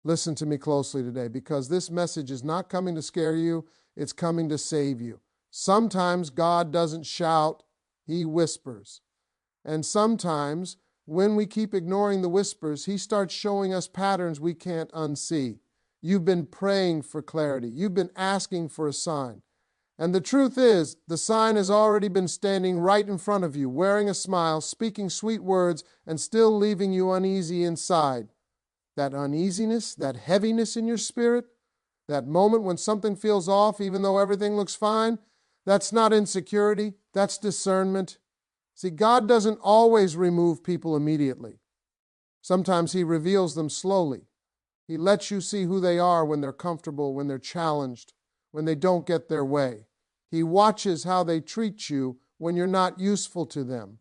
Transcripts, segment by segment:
Listen to me closely today, because this message is not coming to scare you, it's coming to save you. Sometimes God doesn't shout, He whispers. And sometimes, when we keep ignoring the whispers, He starts showing us patterns we can't unsee. You've been praying for clarity. You've been asking for a sign. And the truth is, the sign has already been standing right in front of you, wearing a smile, speaking sweet words, and still leaving you uneasy inside. That uneasiness, that heaviness in your spirit, that moment when something feels off even though everything looks fine, that's not insecurity, that's discernment. See, God doesn't always remove people immediately. Sometimes He reveals them slowly. He lets you see who they are when they're comfortable, when they're challenged, when they don't get their way. He watches how they treat you when you're not useful to them.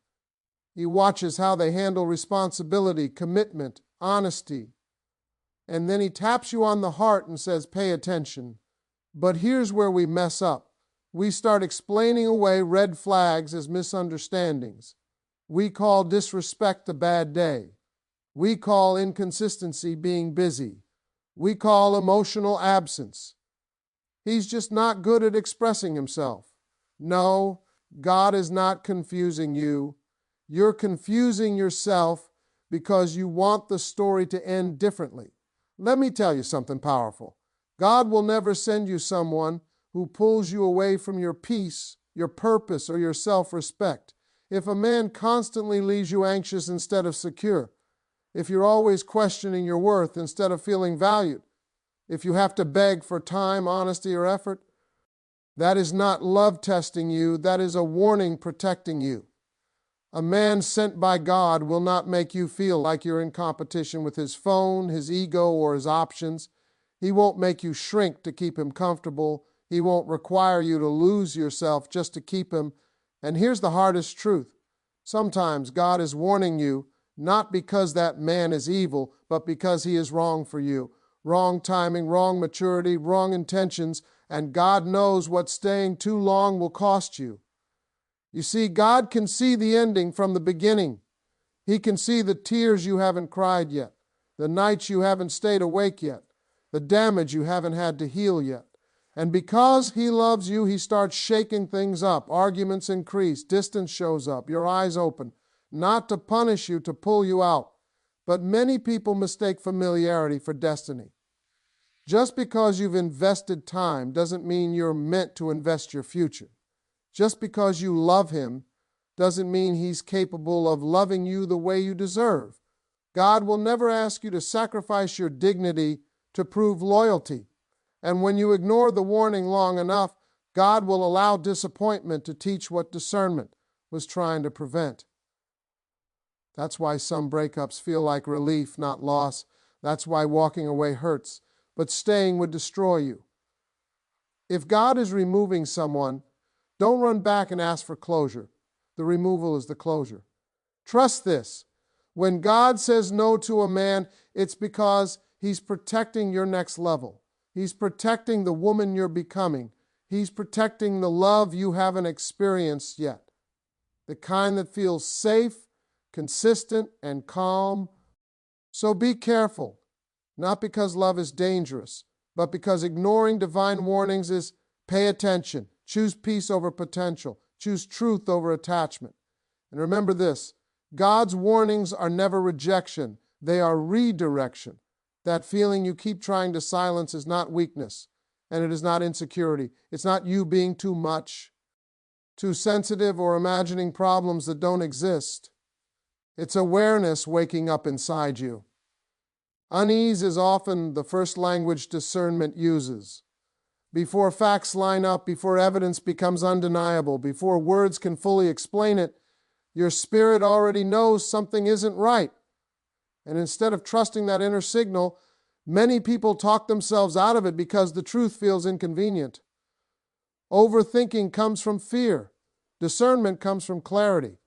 He watches how they handle responsibility, commitment, honesty. And then He taps you on the heart and says, pay attention. But here's where we mess up. We start explaining away red flags as misunderstandings. We call disrespect a bad day. We call inconsistency being busy. We call emotional absence. He's just not good at expressing Himself. No, God is not confusing you. You're confusing yourself because you want the story to end differently. Let me tell you something powerful. God will never send you someone who pulls you away from your peace, your purpose, or your self-respect. If a man constantly leaves you anxious instead of secure, if you're always questioning your worth instead of feeling valued, if you have to beg for time, honesty, or effort, that is not love testing you, that is a warning protecting you. A man sent by God will not make you feel like you're in competition with his phone, his ego, or his options. He won't make you shrink to keep him comfortable. He won't require you to lose yourself just to keep him. And here's the hardest truth. Sometimes God is warning you not because that man is evil, but because he is wrong for you. Wrong timing, wrong maturity, wrong intentions, and God knows what staying too long will cost you. You see, God can see the ending from the beginning. He can see the tears you haven't cried yet, the nights you haven't stayed awake yet, the damage you haven't had to heal yet. And because He loves you, He starts shaking things up. Arguments increase, distance shows up, your eyes open, not to punish you, to pull you out. But many people mistake familiarity for destiny. Just because you've invested time doesn't mean you're meant to invest your future. Just because you love Him doesn't mean He's capable of loving you the way you deserve. God will never ask you to sacrifice your dignity to prove loyalty. And when you ignore the warning long enough, God will allow disappointment to teach what discernment was trying to prevent. That's why some breakups feel like relief, not loss. That's why walking away hurts, but staying would destroy you. If God is removing someone, don't run back and ask for closure. The removal is the closure. Trust this. When God says no to a man, it's because He's protecting your next level. He's protecting the woman you're becoming. He's protecting the love you haven't experienced yet. The kind that feels safe, consistent, and calm. So be careful, not because love is dangerous, but because ignoring divine warnings is pay attention. Choose peace over potential. Choose truth over attachment. And remember this, God's warnings are never rejection. They are redirection. That feeling you keep trying to silence is not weakness, and it is not insecurity. It's not you being too much, too sensitive, or imagining problems that don't exist. It's awareness waking up inside you. Unease is often the first language discernment uses. Before facts line up, before evidence becomes undeniable, before words can fully explain it, your spirit already knows something isn't right. And instead of trusting that inner signal, many people talk themselves out of it because the truth feels inconvenient. Overthinking comes from fear. Discernment comes from clarity.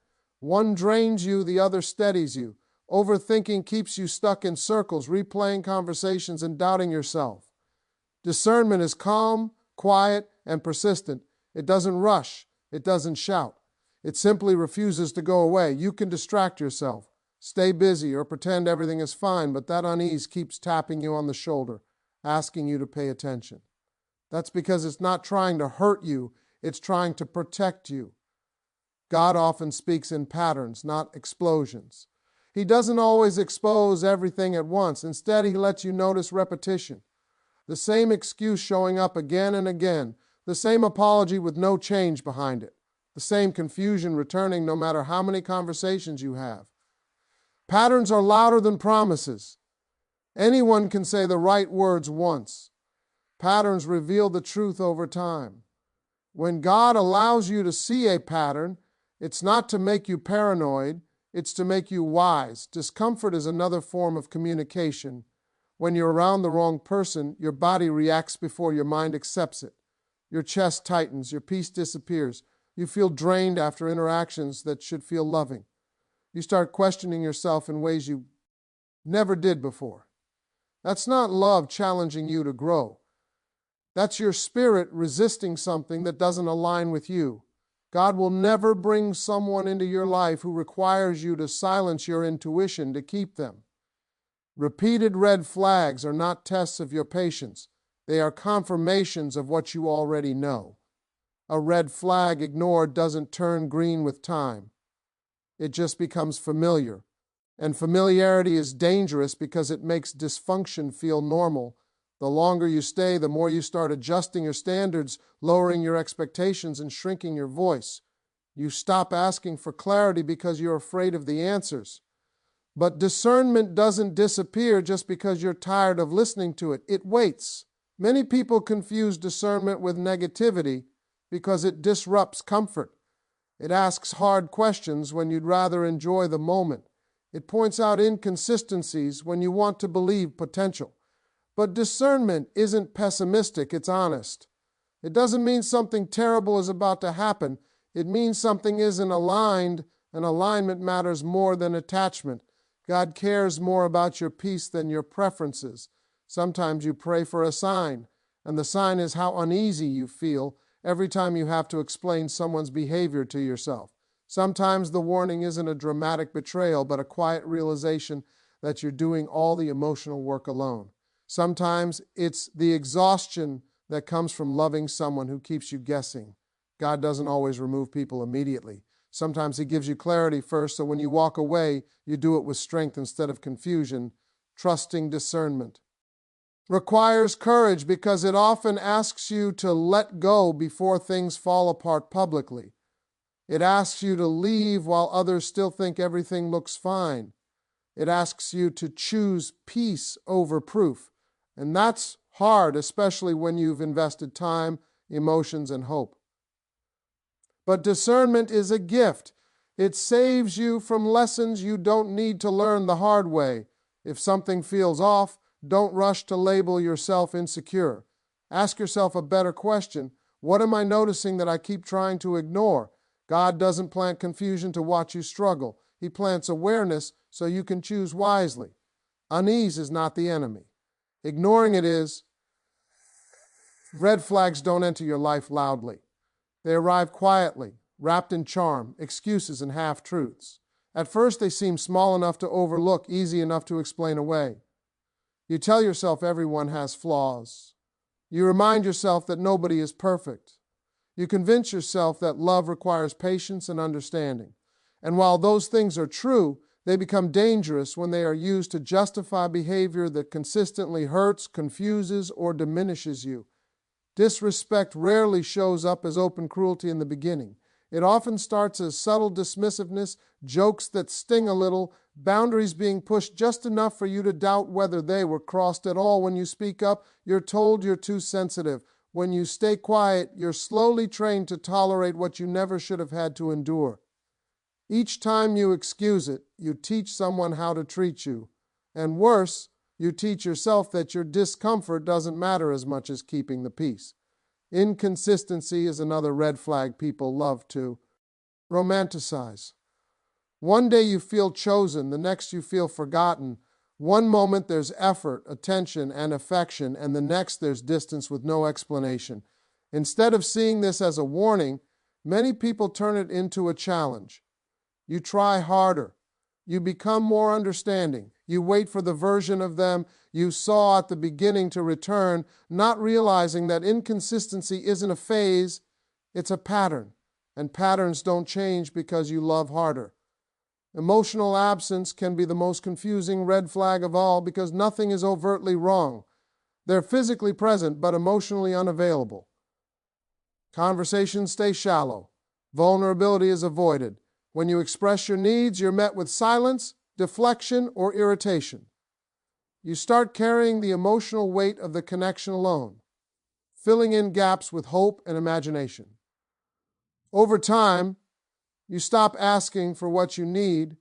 One drains you, the other steadies you. Overthinking keeps you stuck in circles, replaying conversations and doubting yourself. Discernment is calm, quiet, and persistent. It doesn't rush. It doesn't shout. It simply refuses to go away. You can distract yourself. Stay busy or pretend everything is fine, but that unease keeps tapping you on the shoulder, asking you to pay attention. That's because it's not trying to hurt you, it's trying to protect you. God often speaks in patterns, not explosions. He doesn't always expose everything at once. Instead, he lets you notice repetition. The same excuse showing up again and again, the same apology with no change behind it, the same confusion returning no matter how many conversations you have. Patterns are louder than promises. Anyone can say the right words once. Patterns reveal the truth over time. When God allows you to see a pattern, it's not to make you paranoid, it's to make you wise. Discomfort is another form of communication. When you're around the wrong person, your body reacts before your mind accepts it. Your chest tightens, your peace disappears. You feel drained after interactions that should feel loving. You start questioning yourself in ways you never did before. That's not love challenging you to grow. That's your spirit resisting something that doesn't align with you. God will never bring someone into your life who requires you to silence your intuition to keep them. Repeated red flags are not tests of your patience. They are confirmations of what you already know. A red flag ignored doesn't turn green with time. It just becomes familiar. And familiarity is dangerous because it makes dysfunction feel normal. The longer you stay, the more you start adjusting your standards, lowering your expectations, and shrinking your voice. You stop asking for clarity because you're afraid of the answers. But discernment doesn't disappear just because you're tired of listening to it. It waits. Many people confuse discernment with negativity because it disrupts comfort. It asks hard questions when you'd rather enjoy the moment. It points out inconsistencies when you want to believe potential. But discernment isn't pessimistic, it's honest. It doesn't mean something terrible is about to happen. It means something isn't aligned, and alignment matters more than attachment. God cares more about your peace than your preferences. Sometimes you pray for a sign, and the sign is how uneasy you feel every time you have to explain someone's behavior to yourself. Sometimes the warning isn't a dramatic betrayal, but a quiet realization that you're doing all the emotional work alone. Sometimes it's the exhaustion that comes from loving someone who keeps you guessing. God doesn't always remove people immediately. Sometimes he gives you clarity first, so when you walk away, you do it with strength instead of confusion. Trusting discernment requires courage because it often asks you to let go before things fall apart publicly. It asks you to leave while others still think everything looks fine. It asks you to choose peace over proof. And that's hard, especially when you've invested time, emotions, and hope. But discernment is a gift. It saves you from lessons you don't need to learn the hard way. If something feels off, don't rush to label yourself insecure. Ask yourself a better question. What am I noticing that I keep trying to ignore? God doesn't plant confusion to watch you struggle. He plants awareness so you can choose wisely. Unease is not the enemy. Ignoring it is. Red flags don't enter your life loudly. They arrive quietly, wrapped in charm, excuses, and half-truths. At first, they seem small enough to overlook, easy enough to explain away. You tell yourself everyone has flaws. You remind yourself that nobody is perfect. You convince yourself that love requires patience and understanding. And while those things are true, they become dangerous when they are used to justify behavior that consistently hurts, confuses, or diminishes you. Disrespect rarely shows up as open cruelty in the beginning. It often starts as subtle dismissiveness, jokes that sting a little, boundaries being pushed just enough for you to doubt whether they were crossed at all. When you speak up, you're told you're too sensitive. When you stay quiet, you're slowly trained to tolerate what you never should have had to endure. Each time you excuse it, you teach someone how to treat you. And worse, you teach yourself that your discomfort doesn't matter as much as keeping the peace. Inconsistency is another red flag people love to romanticize. One day you feel chosen, the next you feel forgotten. One moment there's effort, attention, and affection, and the next there's distance with no explanation. Instead of seeing this as a warning, many people turn it into a challenge. You try harder. You become more understanding. You wait for the version of them you saw at the beginning to return, not realizing that inconsistency isn't a phase, it's a pattern. And patterns don't change because you love harder. Emotional absence can be the most confusing red flag of all because nothing is overtly wrong. They're physically present but emotionally unavailable. Conversations stay shallow. Vulnerability is avoided. When you express your needs, you're met with silence, deflection, or irritation. You start carrying the emotional weight of the connection alone, filling in gaps with hope and imagination. Over time, you stop asking for what you need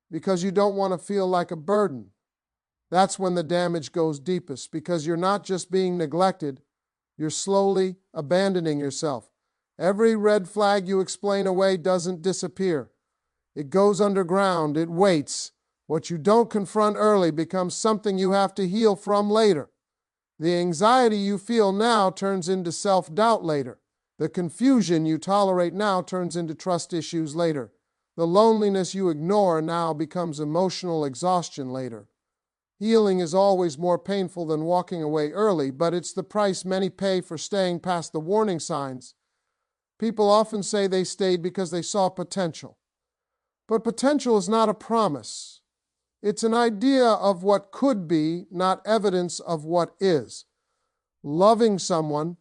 because you don't want to feel like a burden. That's when the damage goes deepest, because you're not just being neglected, you're slowly abandoning yourself. Every red flag you explain away doesn't disappear. It goes underground, it waits. What you don't confront early becomes something you have to heal from later. The anxiety you feel now turns into self-doubt later. The confusion you tolerate now turns into trust issues later. The loneliness you ignore now becomes emotional exhaustion later. Healing is always more painful than walking away early, but it's the price many pay for staying past the warning signs. People often say they stayed because they saw potential. But potential is not a promise. It's an idea of what could be, not evidence of what is. Loving someone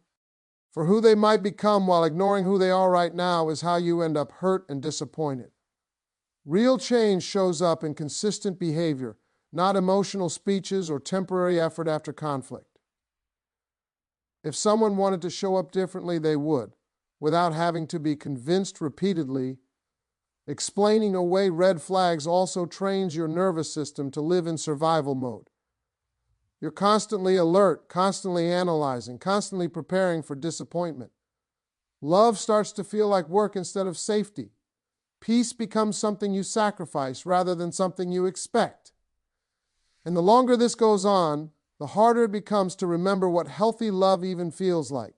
for who they might become while ignoring who they are right now is how you end up hurt and disappointed. Real change shows up in consistent behavior, not emotional speeches or temporary effort after conflict. If someone wanted to show up differently, they would, without having to be convinced repeatedly. Explaining away red flags also trains your nervous system to live in survival mode. You're constantly alert, constantly analyzing, constantly preparing for disappointment. Love starts to feel like work instead of safety. Peace becomes something you sacrifice rather than something you expect. And the longer this goes on, the harder it becomes to remember what healthy love even feels like.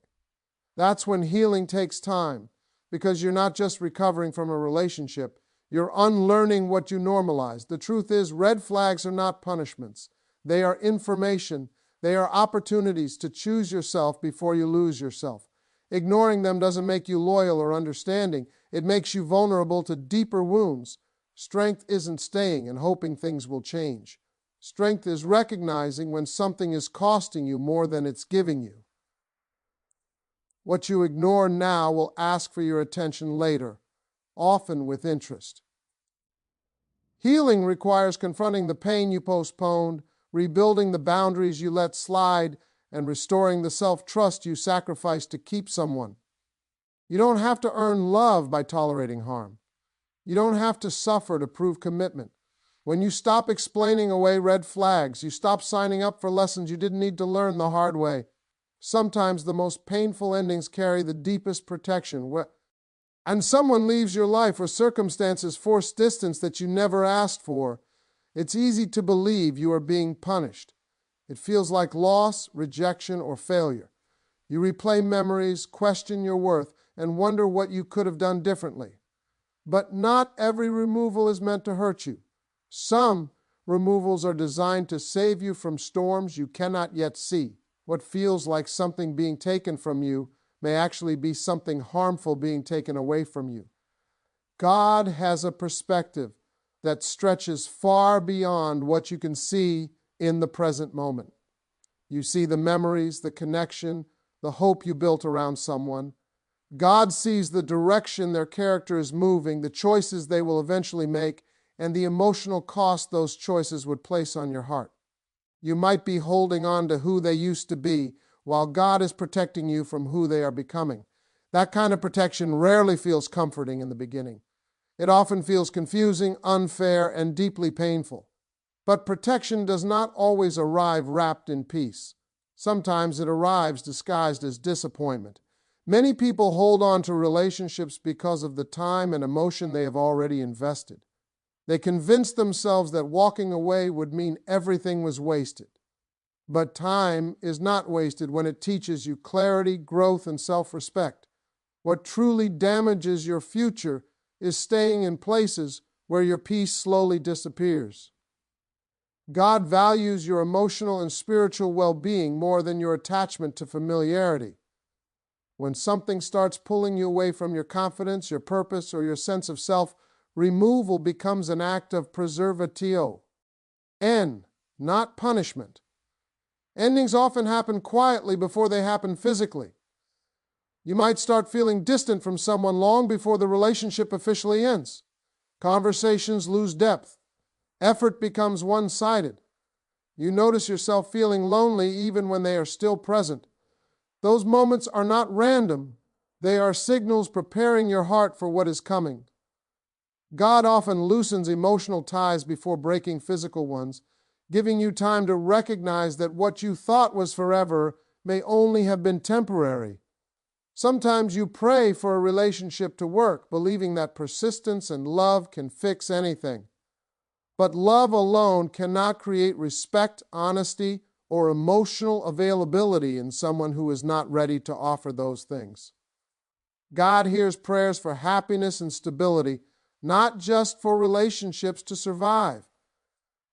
That's when healing takes time, because you're not just recovering from a relationship, you're unlearning what you normalized. The truth is, red flags are not punishments. They are information. They are opportunities to choose yourself before you lose yourself. Ignoring them doesn't make you loyal or understanding. It makes you vulnerable to deeper wounds. Strength isn't staying and hoping things will change. Strength is recognizing when something is costing you more than it's giving you. What you ignore now will ask for your attention later, often with interest. Healing requires confronting the pain you postponed, rebuilding the boundaries you let slide, and restoring the self-trust you sacrificed to keep someone. You don't have to earn love by tolerating harm. You don't have to suffer to prove commitment. When you stop explaining away red flags, you stop signing up for lessons you didn't need to learn the hard way. Sometimes the most painful endings carry the deepest protection. And someone leaves your life or circumstances force distance that you never asked for. It's easy to believe you are being punished. It feels like loss, rejection, or failure. You replay memories, question your worth, and wonder what you could have done differently. But not every removal is meant to hurt you. Some removals are designed to save you from storms you cannot yet see. What feels like something being taken from you may actually be something harmful being taken away from you. God has a perspective that stretches far beyond what you can see in the present moment. You see the memories, the connection, the hope you built around someone. God sees the direction their character is moving, the choices they will eventually make, and the emotional cost those choices would place on your heart. You might be holding on to who they used to be, while God is protecting you from who they are becoming. That kind of protection rarely feels comforting in the beginning. It often feels confusing, unfair, and deeply painful. But protection does not always arrive wrapped in peace. Sometimes it arrives disguised as disappointment. Many people hold on to relationships because of the time and emotion they have already invested. They convince themselves that walking away would mean everything was wasted. But time is not wasted when it teaches you clarity, growth, and self-respect. What truly damages your future is staying in places where your peace slowly disappears. God values your emotional and spiritual well-being more than your attachment to familiarity. When something starts pulling you away from your confidence, your purpose, or your sense of self, removal becomes an act of preservatio. N, not punishment. Endings often happen quietly before they happen physically. You might start feeling distant from someone long before the relationship officially ends. Conversations lose depth. Effort becomes one-sided. You notice yourself feeling lonely even when they are still present. Those moments are not random. They are signals preparing your heart for what is coming. God often loosens emotional ties before breaking physical ones, giving you time to recognize that what you thought was forever may only have been temporary. Sometimes you pray for a relationship to work, believing that persistence and love can fix anything. But love alone cannot create respect, honesty, or emotional availability in someone who is not ready to offer those things. God hears prayers for happiness and stability, not just for relationships to survive.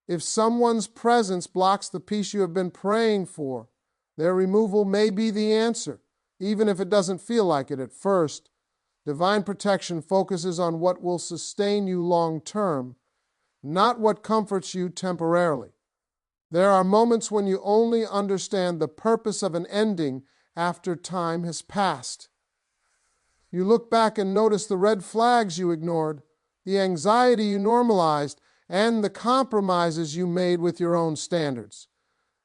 If someone's presence blocks the peace you have been praying for, their removal may be the answer, even if it doesn't feel like it at first. Divine protection focuses on what will sustain you long term, not what comforts you temporarily. There are moments when you only understand the purpose of an ending after time has passed. You look back and notice the red flags you ignored, the anxiety you normalized, and the compromises you made with your own standards.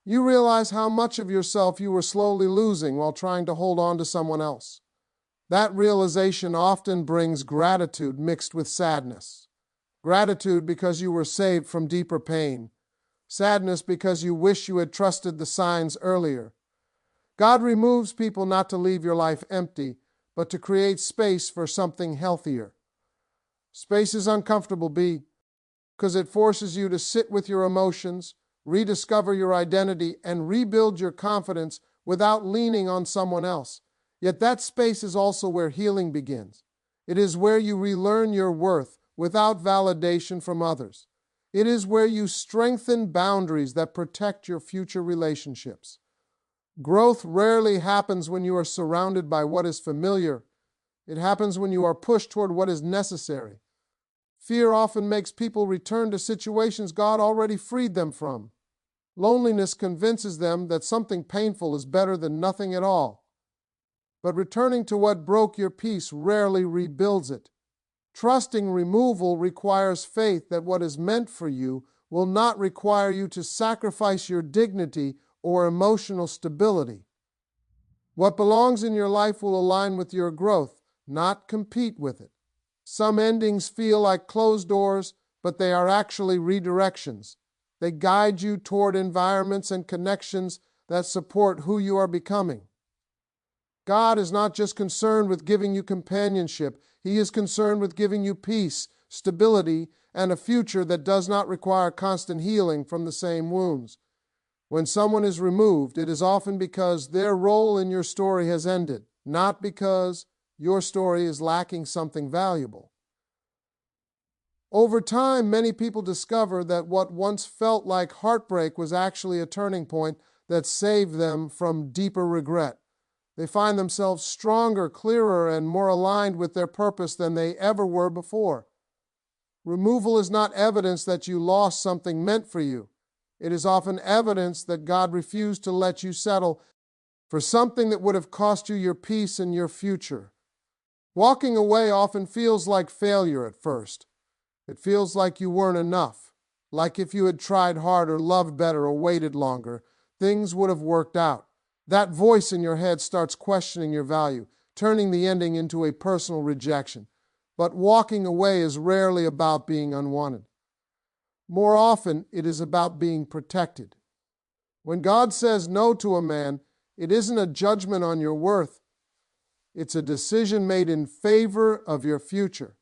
You realize how much of yourself you were slowly losing while trying to hold on to someone else. That realization often brings gratitude mixed with sadness. Gratitude because you were saved from deeper pain. Sadness because you wish you had trusted the signs earlier. God removes people not to leave your life empty, but to create space for something healthier. Space is uncomfortable, because it forces you to sit with your emotions, rediscover your identity, and rebuild your confidence without leaning on someone else. Yet that space is also where healing begins. It is where you relearn your worth without validation from others. It is where you strengthen boundaries that protect your future relationships. Growth rarely happens when you are surrounded by what is familiar. It happens when you are pushed toward what is necessary. Fear often makes people return to situations God already freed them from. Loneliness convinces them that something painful is better than nothing at all. But returning to what broke your peace rarely rebuilds it. Trusting removal requires faith that what is meant for you will not require you to sacrifice your dignity or emotional stability. What belongs in your life will align with your growth, not compete with it. Some endings feel like closed doors, but they are actually redirections. They guide you toward environments and connections that support who you are becoming. God is not just concerned with giving you companionship. He is concerned with giving you peace, stability, and a future that does not require constant healing from the same wounds. When someone is removed, it is often because their role in your story has ended, not because your story is lacking something valuable. Over time, many people discover that what once felt like heartbreak was actually a turning point that saved them from deeper regret. They find themselves stronger, clearer, and more aligned with their purpose than they ever were before. Removal is not evidence that you lost something meant for you. It is often evidence that God refused to let you settle for something that would have cost you your peace and your future. Walking away often feels like failure at first. It feels like you weren't enough, like if you had tried harder, loved better, or waited longer, things would have worked out. That voice in your head starts questioning your value, turning the ending into a personal rejection. But walking away is rarely about being unwanted. More often, it is about being protected. When God says no to a man, it isn't a judgment on your worth. It's a decision made in favor of your future.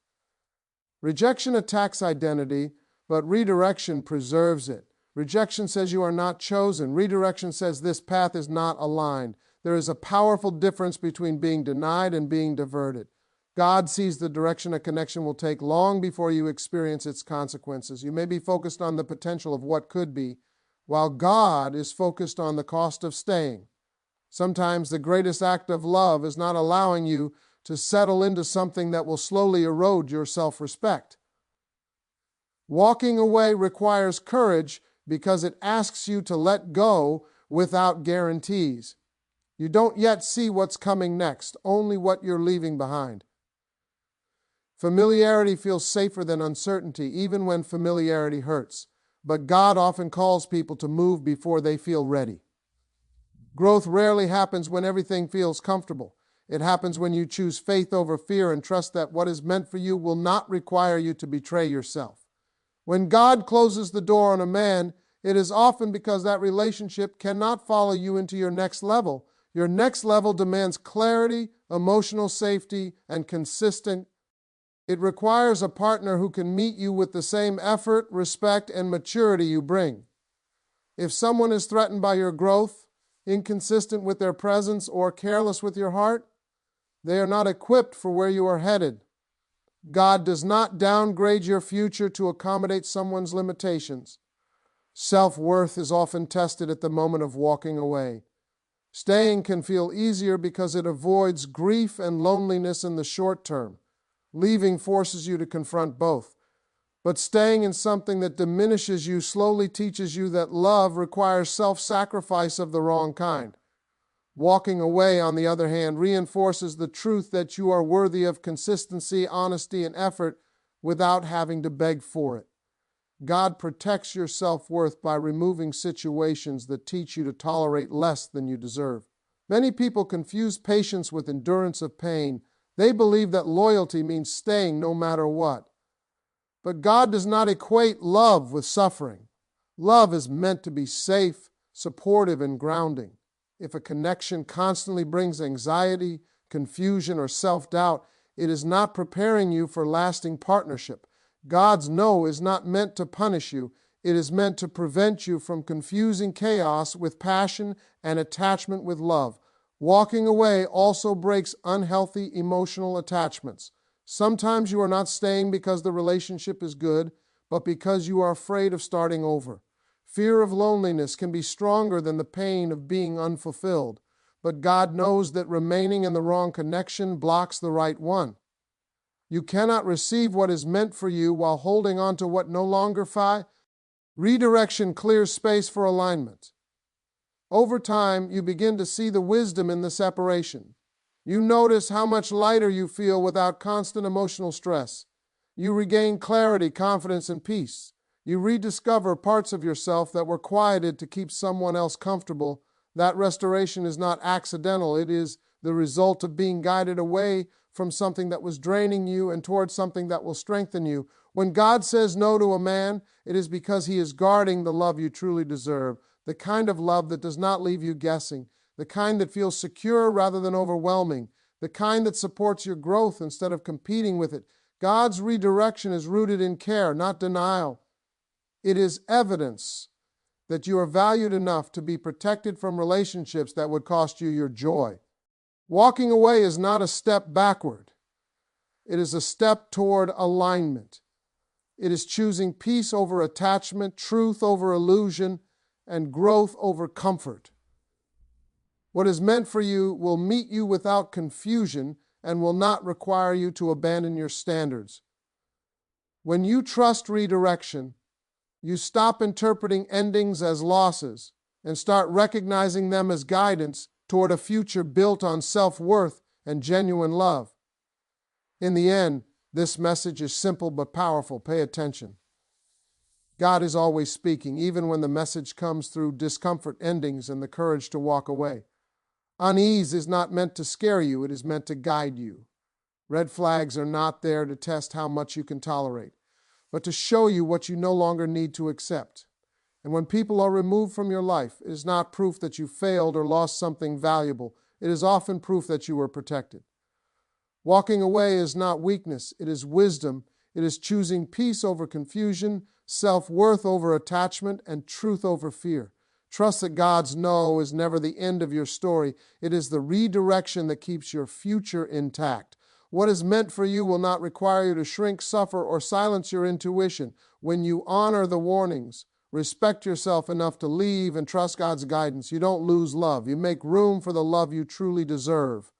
Rejection attacks identity, but redirection preserves it. Rejection says you are not chosen. Redirection says this path is not aligned. There is a powerful difference between being denied and being diverted. God sees the direction a connection will take long before you experience its consequences. You may be focused on the potential of what could be, while God is focused on the cost of staying. Sometimes the greatest act of love is not allowing you to settle into something that will slowly erode your self-respect. Walking away requires courage because it asks you to let go without guarantees. You don't yet see what's coming next, only what you're leaving behind. Familiarity feels safer than uncertainty, even when familiarity hurts. But God often calls people to move before they feel ready. Growth rarely happens when everything feels comfortable. It happens when you choose faith over fear and trust that what is meant for you will not require you to betray yourself. When God closes the door on a man, it is often because that relationship cannot follow you into your next level. Your next level demands clarity, emotional safety, and consistent. It requires a partner who can meet you with the same effort, respect, and maturity you bring. If someone is threatened by your growth, inconsistent with their presence, or careless with your heart, they are not equipped for where you are headed. God does not downgrade your future to accommodate someone's limitations. Self-worth is often tested at the moment of walking away. Staying can feel easier because it avoids grief and loneliness in the short term. Leaving forces you to confront both. But staying in something that diminishes you slowly teaches you that love requires self-sacrifice of the wrong kind. Walking away, on the other hand, reinforces the truth that you are worthy of consistency, honesty, and effort without having to beg for it. God protects your self-worth by removing situations that teach you to tolerate less than you deserve. Many people confuse patience with endurance of pain. They believe that loyalty means staying no matter what. But God does not equate love with suffering. Love is meant to be safe, supportive, and grounding. If a connection constantly brings anxiety, confusion, or self-doubt, it is not preparing you for lasting partnership. God's no is not meant to punish you. It is meant to prevent you from confusing chaos with passion and attachment with love. Walking away also breaks unhealthy emotional attachments. Sometimes you are not staying because the relationship is good, but because you are afraid of starting over. Fear of loneliness can be stronger than the pain of being unfulfilled, but God knows that remaining in the wrong connection blocks the right one. You cannot receive what is meant for you while holding on to what no longer fits. Redirection clears space for alignment. Over time, you begin to see the wisdom in the separation. You notice how much lighter you feel without constant emotional stress. You regain clarity, confidence, and peace. You rediscover parts of yourself that were quieted to keep someone else comfortable. That restoration is not accidental. It is the result of being guided away from something that was draining you and towards something that will strengthen you. When God says no to a man, it is because he is guarding the love you truly deserve, the kind of love that does not leave you guessing, the kind that feels secure rather than overwhelming, the kind that supports your growth instead of competing with it. God's redirection is rooted in care, not denial. It is evidence that you are valued enough to be protected from relationships that would cost you your joy. Walking away is not a step backward. It is a step toward alignment. It is choosing peace over attachment, truth over illusion, and growth over comfort. What is meant for you will meet you without confusion and will not require you to abandon your standards. When you trust redirection, you stop interpreting endings as losses and start recognizing them as guidance toward a future built on self-worth and genuine love. In the end, this message is simple but powerful. Pay attention. God is always speaking, even when the message comes through discomfort, endings, and the courage to walk away. Unease is not meant to scare you. It is meant to guide you. Red flags are not there to test how much you can tolerate, but to show you what you no longer need to accept. And when people are removed from your life, it is not proof that you failed or lost something valuable. It is often proof that you were protected. Walking away is not weakness. It is wisdom. It is choosing peace over confusion, self-worth over attachment, and truth over fear. Trust that God's no is never the end of your story. It is the redirection that keeps your future intact. What is meant for you will not require you to shrink, suffer, or silence your intuition. When you honor the warnings, respect yourself enough to leave and trust God's guidance, you don't lose love. You make room for the love you truly deserve.